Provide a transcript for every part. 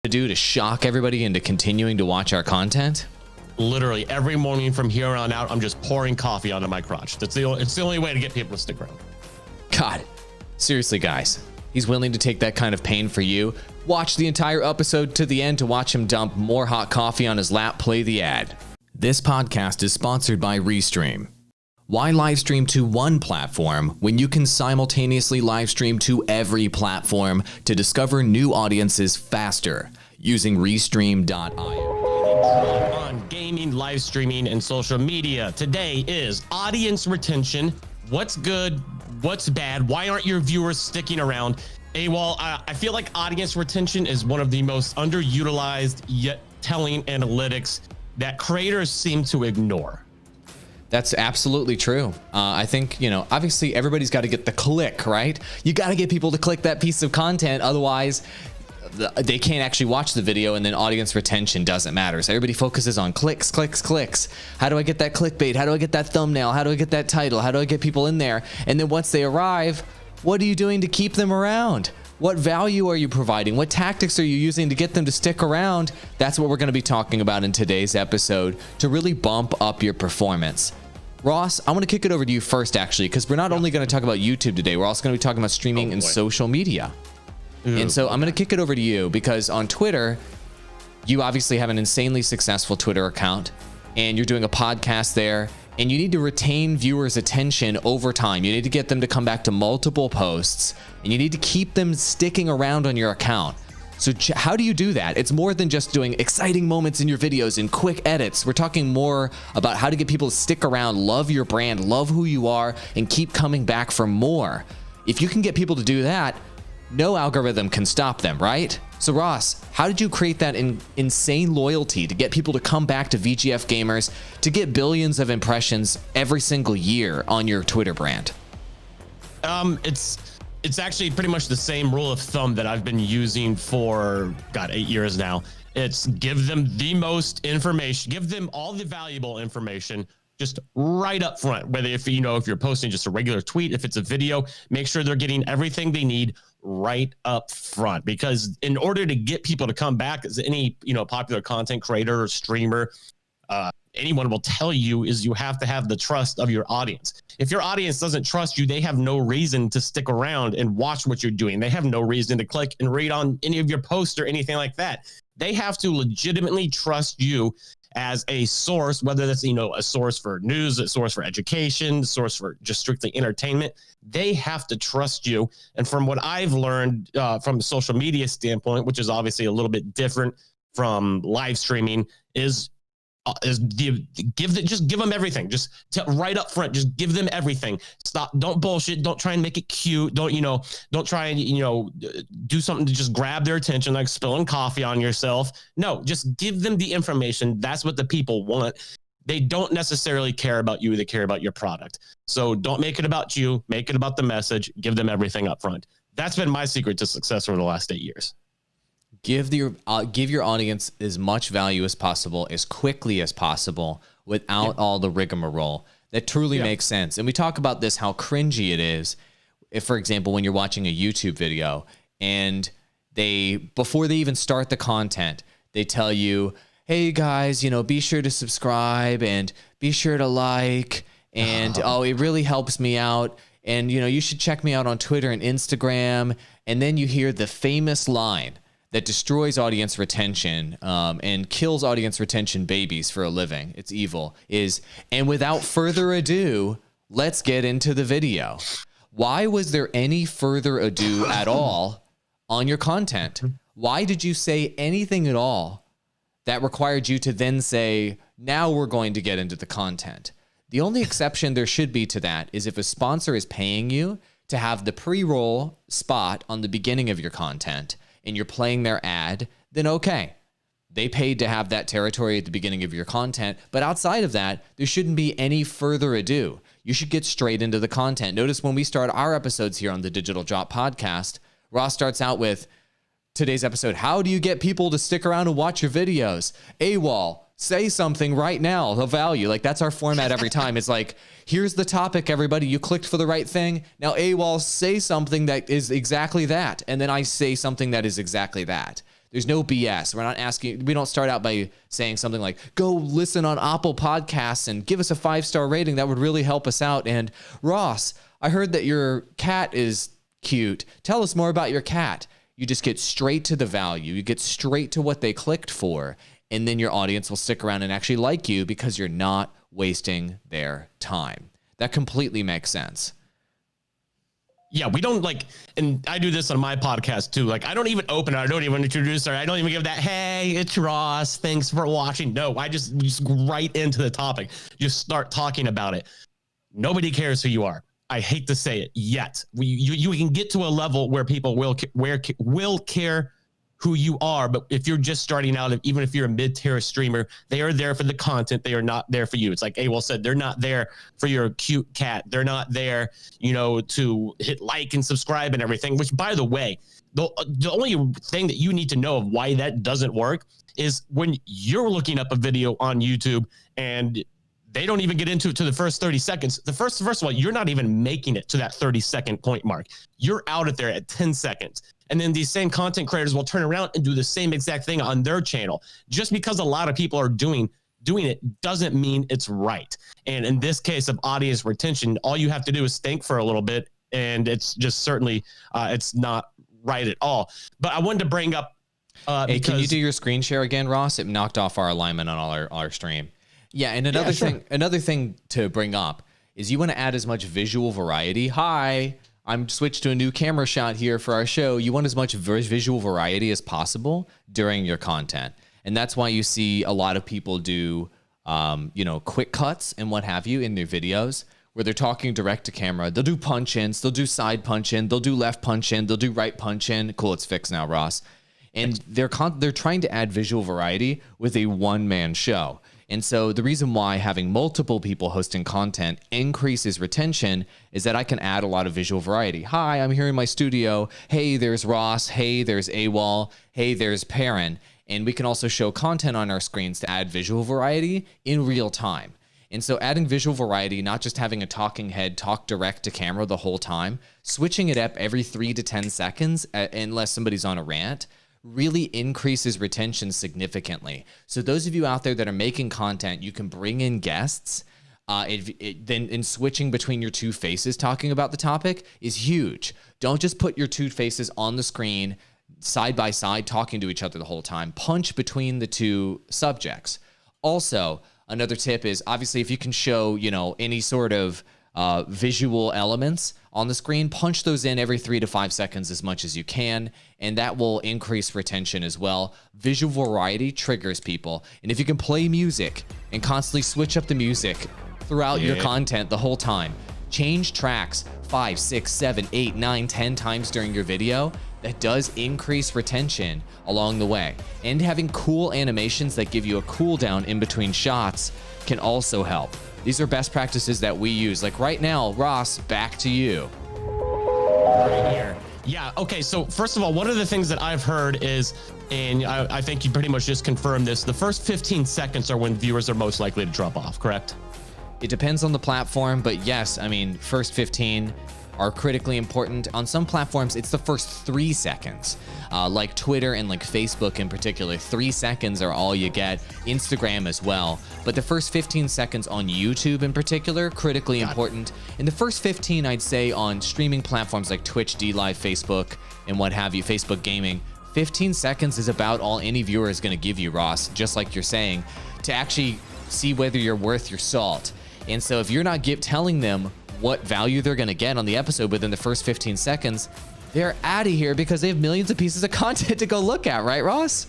to do to shock everybody into continuing to watch our content? Literally every morning from here on out, I'm just pouring coffee onto my crotch. It's the only way to get people to stick around. God, seriously, guys. He's willing to take that kind of pain for you. Watch the entire episode to the end to watch him dump more hot coffee on his lap. Play the ad. This podcast is sponsored by Restream. Why live stream to one platform when you can simultaneously live stream to every platform to discover new audiences faster using Restream.io? On gaming, live streaming, and social media. Today is audience retention. What's good? What's bad? Why aren't your viewers sticking around? AWOL, I feel like audience retention is one of the most underutilized yet telling analytics that creators seem to ignore. That's absolutely true. I think, obviously everybody's got to get the click, right? You got to get people to click that piece of content. Otherwise, they can't actually watch the video, and then audience retention doesn't matter. So everybody focuses on clicks, clicks, clicks. How do I get that clickbait? How do I get that thumbnail? How do I get that title? How do I get people in there? And then once they arrive, what are you doing to keep them around? What value are you providing? What tactics are you using to get them to stick around? That's what we're going to be talking about in today's episode to really bump up your performance. Ross, I want to kick it over to you first, actually, because we're not only going to talk about YouTube today, we're also going to be talking about streaming and social media. And so I'm going to kick it over to you because on Twitter, you obviously have an insanely successful Twitter account and you're doing a podcast there, and you need to retain viewers' attention over time. You need to get them to come back to multiple posts, and you need to keep them sticking around on your account. So how do you do that? It's more than just doing exciting moments in your videos and quick edits. We're talking more about how to get people to stick around, love your brand, love who you are, and keep coming back for more. If you can get people to do that, no algorithm can stop them, right? So Ross, how did you create that insane loyalty to get people to come back to VGF Gamers, to get billions of impressions every single year on your Twitter brand? It's actually pretty much the same rule of thumb that I've been using for 8 years now. It's give them the most information, give them all the valuable information just right up front. Whether if you're posting just a regular tweet, if it's a video, make sure they're getting everything they need right up front. Because in order to get people to come back, as any popular content creator or streamer, anyone will tell you, is you have to have the trust of your audience. If your audience doesn't trust you, they have no reason to stick around and watch what you're doing. They have no reason to click and read on any of your posts or anything like that. They have to legitimately trust you as a source, whether that's, a source for news, a source for education, a source for just strictly entertainment. They have to trust you. And from what I've learned from a social media standpoint, which is obviously a little bit different from live streaming, is give them everything. Just right up front, just give them everything. Don't bullshit. Don't try and make it cute. Don't try and do something to just grab their attention, like spilling coffee on yourself. No, just give them the information. That's what the people want. They don't necessarily care about you. They care about your product. So don't make it about you. Make it about the message. Give them everything up front. That's been my secret to success over the last 8 years. Give your audience as much value as possible, as quickly as possible, without all the rigmarole. That truly makes sense. And we talk about this, how cringy it is. If, for example, when you're watching a YouTube video and before they even start the content, they tell you, hey guys, be sure to subscribe and be sure to like, and it really helps me out. And, you should check me out on Twitter and Instagram. And then you hear the famous line that destroys audience retention and kills audience retention babies for a living. It's evil. And without further ado, let's get into the video. Why was there any further ado at all on your content? Why did you say anything at all that required you to then say, now we're going to get into the content? The only exception there should be to that is if a sponsor is paying you to have the pre-roll spot on the beginning of your content, and you're playing their ad, then okay. They paid to have that territory at the beginning of your content, but outside of that, there shouldn't be any further ado. You should get straight into the content. Notice when we start our episodes here on the Digital Drop Podcast, Ross starts out with today's episode, how do you get people to stick around and watch your videos? AWOL, say something right now, the value. Like, that's our format every time. It's like, here's the topic, everybody. You clicked for the right thing. Now, AWOL, say something that is exactly that. And then I say something that is exactly that. There's no BS. We don't start out by saying something like, go listen on Apple Podcasts and give us a 5-star rating. That would really help us out. And Ross, I heard that your cat is cute. Tell us more about your cat. You just get straight to the value. You get straight to what they clicked for. And then your audience will stick around and actually like you because you're not wasting their time. That completely makes sense. Yeah, we don't and I do this on my podcast too. I don't even open it. I don't even introduce her. I don't even give that, hey, it's Ross. Thanks for watching. No, I just right into the topic. Just start talking about it. Nobody cares who you are. I hate to say it yet. You can get to a level where people will care who you are, but if you're just starting out, even if you're a mid-tier streamer, they are there for the content. They are not there for you. It's like Awol said, they're not there for your cute cat. They're not there, to hit like and subscribe and everything, which, by the way, the only thing that you need to know of why that doesn't work is when you're looking up a video on YouTube and they don't even get into it to the first 30 seconds. First of all, you're not even making it to that 30-second point mark. You're out at there at 10 seconds. And then these same content creators will turn around and do the same exact thing on their channel. Just because a lot of people are doing it doesn't mean it's right. And in this case of audience retention, all you have to do is think for a little bit, and it's just certainly it's not right at all. But I wanted to bring up hey, can you do your screen share again, Ross? It knocked off our alignment on all our stream. Yeah, and another thing to bring up is you want to add as much visual variety. Hi, I'm switched to a new camera shot here for our show. You want as much visual variety as possible during your content. And that's why you see a lot of people do, quick cuts and what have you in their videos where they're talking direct to camera. They'll do punch-ins, they'll do side punch-in, they'll do left punch-in, they'll do right punch-in. Cool, it's fixed now, Ross. And they're trying to add visual variety with a one-man show. And so the reason why having multiple people hosting content increases retention is that I can add a lot of visual variety. Hi, I'm here in my studio. Hey, there's Ross. Hey, there's Awol. Hey, there's Perrin. And we can also show content on our screens to add visual variety in real time. And so adding visual variety, not just having a talking head talk direct to camera the whole time, switching it up every 3 to 10 seconds, unless somebody's on a rant, really increases retention significantly. So those of you out there that are making content, you can bring in guests. Then in switching between your two faces talking about the topic is huge. Don't just put your two faces on the screen side by side talking to each other the whole time. Punch between the two subjects. Also, another tip is obviously if you can show, any sort of visual elements on the screen, punch those in every 3 to 5 seconds as much as you can, and that will increase retention as well. Visual variety triggers people, and if you can play music and constantly switch up the music throughout your content the whole time, change tracks 5, 6, 7, 8, 9, 10 times during your video, that does increase retention along the way. And having cool animations that give you a cooldown in between shots can also help. These are best practices that we use. Like right now, Ross, back to you. Right here. Yeah, okay, so first of all, one of the things that I've heard is, and I think you pretty much just confirmed this, the first 15 seconds are when viewers are most likely to drop off, correct? It depends on the platform, but yes, first 15 are critically important. On some platforms, it's the first 3 seconds, like Twitter and like Facebook in particular. 3 seconds are all you get. Instagram as well. But the first 15 seconds on YouTube in particular, critically important. And the first 15, I'd say, on streaming platforms like Twitch, DLive, Facebook, and what have you, Facebook Gaming, 15 seconds is about all any viewer is going to give you, Ross, just like you're saying, to actually see whether you're worth your salt. And so if you're not telling them what value they're going to get on the episode within the first 15 seconds, they're out of here because they have millions of pieces of content to go look at, right, Ross?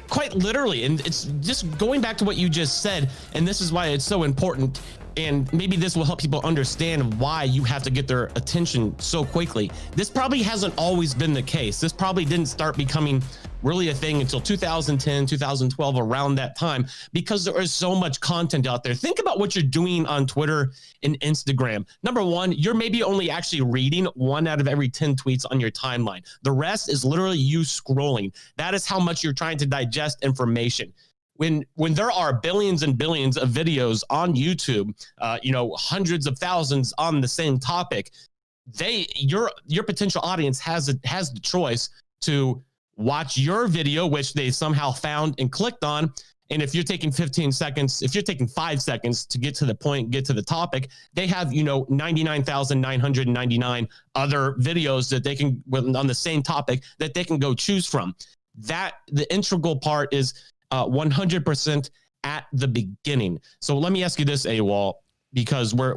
Quite literally. And it's just going back to what you just said, and this is why it's so important, and maybe this will help people understand why you have to get their attention so quickly. This probably hasn't always been the case. This probably didn't start becoming really a thing until 2010, 2012, around that time, because there is so much content out there. Think about what you're doing on Twitter and Instagram. Number one, you're maybe only actually reading 1 out of every 10 tweets on your timeline. The rest is literally you scrolling. That is how much you're trying to digest information. When there are billions and billions of videos on YouTube, hundreds of thousands on the same topic, your potential audience has the choice to watch your video, which they somehow found and clicked on. And if you're taking 15 seconds, if you're taking 5 seconds to get to the point, get to the topic, they have, 99,999 other videos that they can, on the same topic, that they can go choose from. That the integral part is 100% at the beginning. So let me ask you this, AWOL, because we're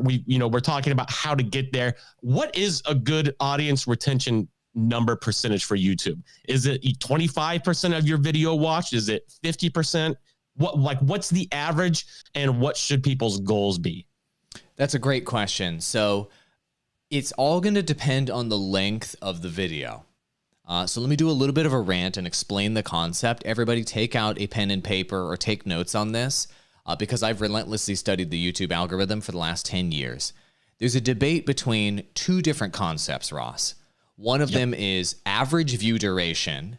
talking about how to get there. What is a good audience retention number percentage for YouTube? Is it 25% of your video watched? Is it 50%? What's the average, and what should people's goals be? That's a great question. So it's all going to depend on the length of the video. So let me do a little bit of a rant and explain the concept. Everybody take out a pen and paper or take notes on this, because I've relentlessly studied the YouTube algorithm for the last 10 years. There's a debate between two different concepts, Ross. One of them is average view duration.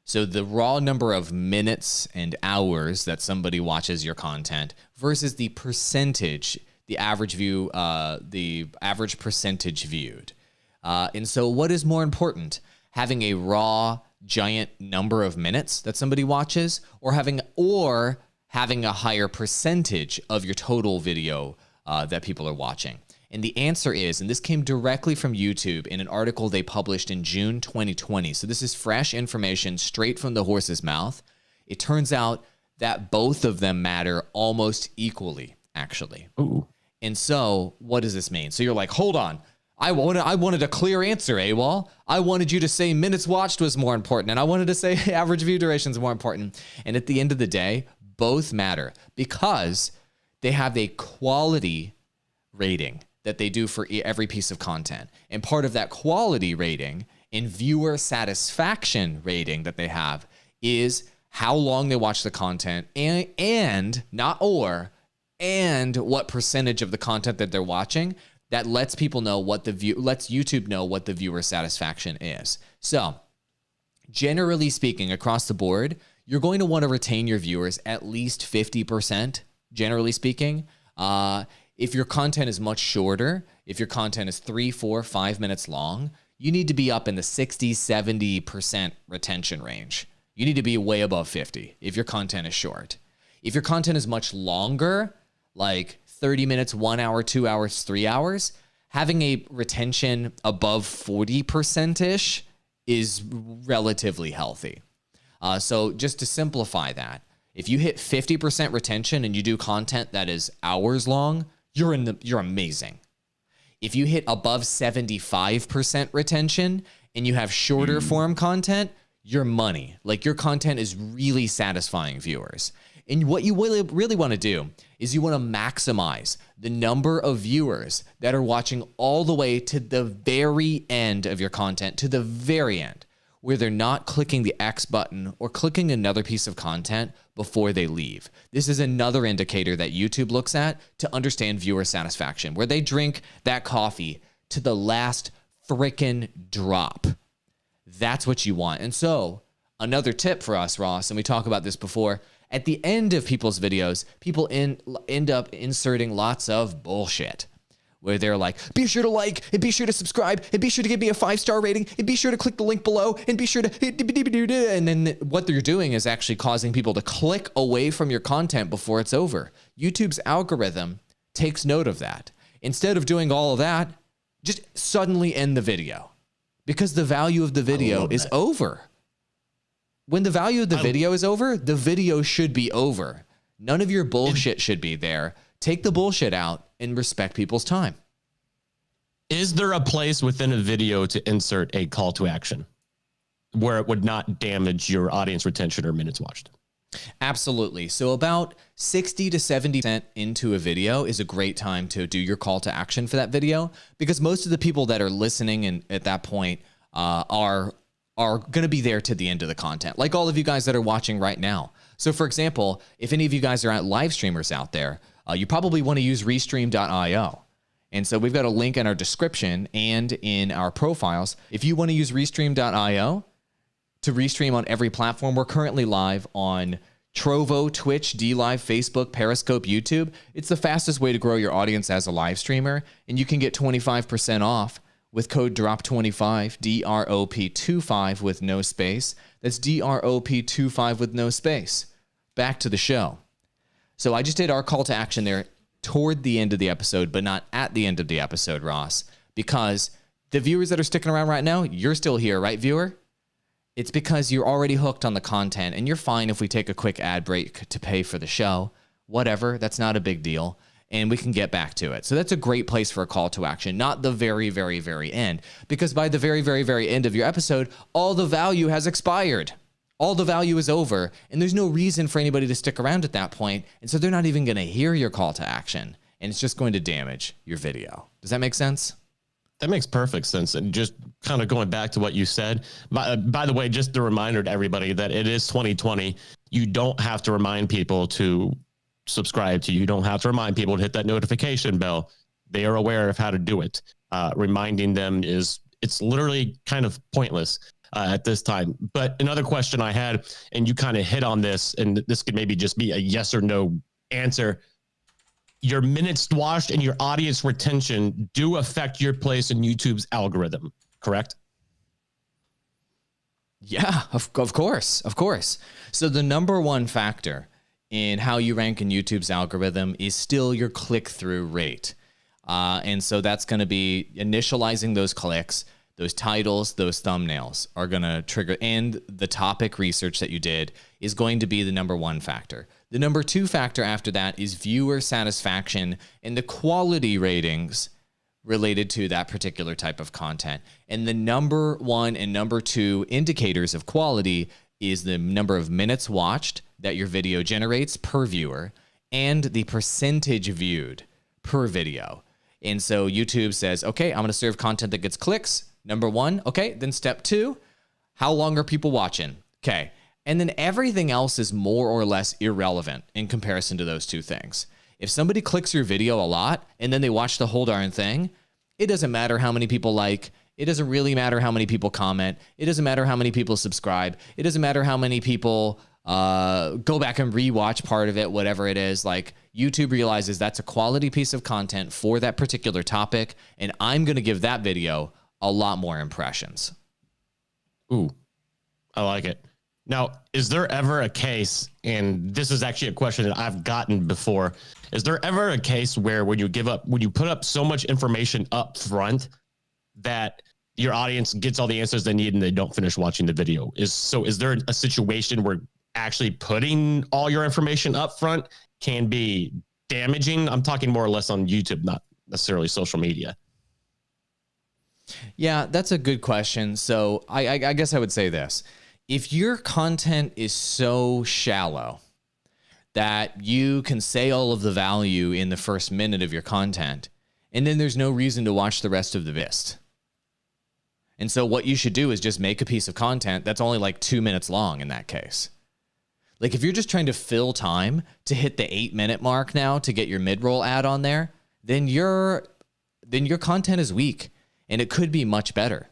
So the raw number of minutes and hours that somebody watches your content versus the percentage, the average view, the average percentage viewed. And so what is more important, having a raw giant number of minutes that somebody watches, or having a higher percentage of your total video that people are watching? And the answer is, and this came directly from YouTube in an article they published in June 2020. So this is fresh information straight from the horse's mouth. It turns out that both of them matter almost equally, actually. Ooh. And so what does this mean? So you're like, hold on. I wanted a clear answer, AWOL. I wanted you to say minutes watched was more important, and I wanted to say average view duration is more important. And at the end of the day, both matter because they have a quality rating that they do for every piece of content. And part of that quality rating and viewer satisfaction rating that they have is how long they watch the content and what percentage of the content that they're watching. That lets people know lets YouTube know what the viewer satisfaction is. So generally speaking, across the board, you're going to want to retain your viewers at least 50%, generally speaking. If your content is much shorter, if your content is 3, 4, 5 minutes long, you need to be up in the 60, 70% retention range. You need to be way above 50 if your content is short. If your content is much longer, like 30 minutes, 1 hour, 2 hours, 3 hours, having a retention above 40%-ish is relatively healthy. So just to simplify that, if you hit 50% retention and you do content that is hours long, you're amazing. If you hit above 75% retention and you have shorter form content, you're money. Like, your content is really satisfying viewers. And what you really want to do is you want to maximize the number of viewers that are watching all the way to the very end of your content, to the very end, where they're not clicking the X button or clicking another piece of content before they leave. This is another indicator that YouTube looks at to understand viewer satisfaction, where they drink that coffee to the last frickin' drop. That's what you want. And so another tip for us, Ross, and we talk about this before, at the end of people's videos, people end up inserting lots of bullshit, where they're like, be sure to like, and be sure to subscribe, and be sure to give me a 5-star rating, and be sure to click the link below, and be sure to, and then what they're doing is actually causing people to click away from your content before it's over. YouTube's algorithm takes note of that. Instead of doing all of that, just suddenly end the video, because the value of the video is over. When the value of the video is over, the video should be over. None of your bullshit should be there. Take the bullshit out and respect people's time. Is there a place within a video to insert a call to action where it would not damage your audience retention or minutes watched? Absolutely. So about 60 to 70% into a video is a great time to do your call to action for that video, because most of the people that are listening and at that point are going to be there to the end of the content, like all of you guys that are watching right now. So for example, if any of you guys are live streamers out there, you probably want to use restream.io. And so we've got a link in our description and in our profiles. If you want to use restream.io to restream on every platform, we're currently live on Trovo, Twitch, DLive, Facebook, Periscope, YouTube. It's the fastest way to grow your audience as a live streamer. And you can get 25% off with code DROP25, DROP25 with no space. That's DROP25 with no space. Back to the show. So I just did our call to action there toward the end of the episode, but not at the end of the episode, Ross, because the viewers that are sticking around right now, you're still here, right, viewer? It's because you're already hooked on the content, and you're fine if we take a quick ad break to pay for the show. Whatever, that's not a big deal, and we can get back to it. So that's a great place for a call to action, not the very, very, very end, because by the very, very, very end of your episode, all the value has expired. All the value is over, and there's no reason for anybody to stick around at that point, and so they're not even going to hear your call to action, and it's just going to damage your video. Does that make sense? That makes perfect sense. And just kind of going back to what you said, by the way, just a reminder to everybody that it is 2020. You don't have to remind people to subscribe to you. You don't have to remind people to hit that notification bell. They are aware of how to do it. Reminding them it's literally kind of pointless at this time. But another question I had, and you kind of hit on this, and this could maybe just be a yes or no answer. Your minutes watched and your audience retention do affect your place in YouTube's algorithm, correct? Yeah, of course. So the number one factor in how you rank in YouTube's algorithm is still your click-through rate. And so that's going to be initializing those clicks, those titles, those thumbnails are going to trigger, and the topic research that you did is going to be the number one factor. The number two factor after that is viewer satisfaction and the quality ratings related to that particular type of content. And the number one and number two indicators of quality is the number of minutes watched that your video generates per viewer and the percentage viewed per video. And so YouTube says, okay, I'm going to serve content that gets clicks. Number one. Okay. Then step two, how long are people watching? Okay. And then everything else is more or less irrelevant in comparison to those two things. If somebody clicks your video a lot and then they watch the whole darn thing, it doesn't matter how many people like, it doesn't really matter how many people comment. It doesn't matter how many people subscribe. It doesn't matter how many people go back and rewatch part of it, whatever it is. Like, YouTube realizes that's a quality piece of content for that particular topic, and I'm going to give that video a lot more impressions. Ooh, I like it. Now, is there ever a case, and this is actually a question that I've gotten before, is there ever a case where when you put up so much information up front that your audience gets all the answers they need and they don't finish watching the video? Is there a situation where actually putting all your information up front can be damaging? I'm talking more or less on YouTube, not necessarily social media. Yeah, that's a good question. So I guess I would say this. If your content is so shallow that you can say all of the value in the first minute of your content, and then there's no reason to watch the rest of the VIST. And so what you should do is just make a piece of content that's only like 2 minutes long in that case. Like, if you're just trying to fill time to hit the 8-minute mark now to get your mid-roll ad on there, then your content is weak, and it could be much better.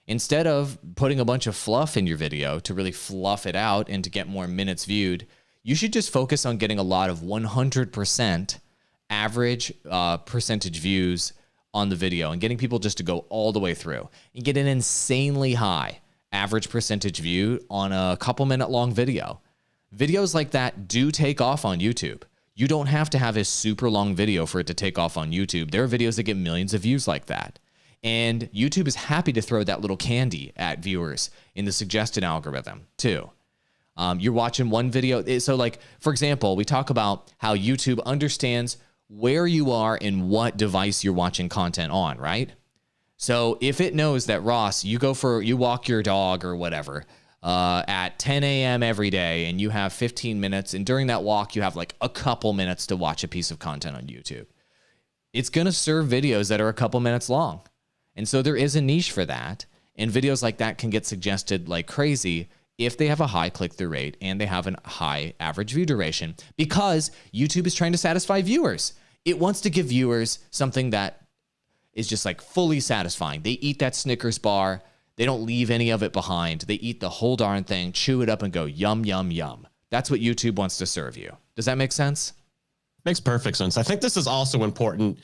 Instead of putting a bunch of fluff in your video to really fluff it out and to get more minutes viewed, you should just focus on getting a lot of 100% average percentage views on the video and getting people just to go all the way through and get an insanely high average percentage view on a couple minute long video. Videos like that do take off on YouTube. You don't have to have a super long video for it to take off on YouTube. There are videos that get millions of views like that. And YouTube is happy to throw that little candy at viewers in the suggested algorithm too. You're watching one video. So like, for example, we talk about how YouTube understands where you are and what device you're watching content on, right? So if it knows that, Ross, you walk your dog or whatever at 10 a.m. every day, and you have 15 minutes, and during that walk, you have like a couple minutes to watch a piece of content on YouTube, it's going to serve videos that are a couple minutes long. And so there is a niche for that. And videos like that can get suggested like crazy if they have a high click-through rate and they have a high average view duration, because YouTube is trying to satisfy viewers. It wants to give viewers something that is just like fully satisfying. They eat that Snickers bar. They don't leave any of it behind. They eat the whole darn thing, chew it up, and go yum, yum, yum. That's what YouTube wants to serve you. Does that make sense? Makes perfect sense. I think this is also important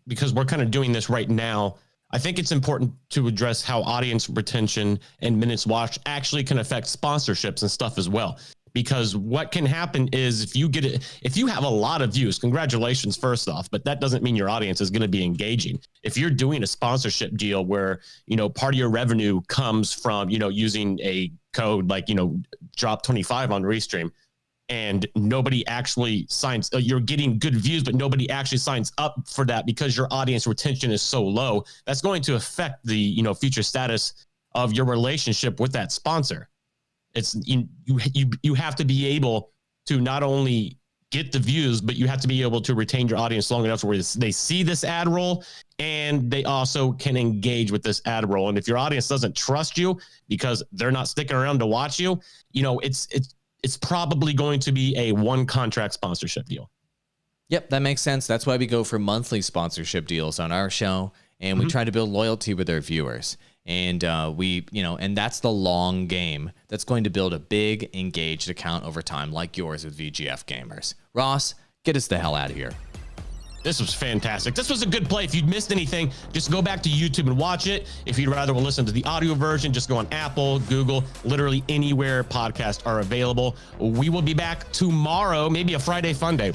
because we're kind of doing this right now. I think it's important to address how audience retention and minutes watched actually can affect sponsorships and stuff as well. Because what can happen is if you have a lot of views, congratulations first off, but that doesn't mean your audience is going to be engaging. If you're doing a sponsorship deal where, part of your revenue comes from, using a code like, drop 25 on Restream, and nobody actually signs, you're getting good views, but nobody actually signs up for that because your audience retention is so low, that's going to affect the, future status of your relationship with that sponsor. It's you have to be able to not only get the views, but you have to be able to retain your audience long enough where they see this ad roll and they also can engage with this ad roll. And if your audience doesn't trust you because they're not sticking around to watch you, it's probably going to be a one contract sponsorship deal. Yep, that makes sense. That's why we go for monthly sponsorship deals on our show, and we try to build loyalty with our viewers. And and that's the long game that's going to build a big engaged account over time, like yours with VGF Gamers. Ross, get us the hell out of here. This was fantastic. This was a good play. If you'd missed anything, just go back to YouTube and watch it. If you'd rather listen to the audio version, just go on Apple, Google, literally anywhere podcasts are available. We will be back tomorrow, maybe a Friday fun day.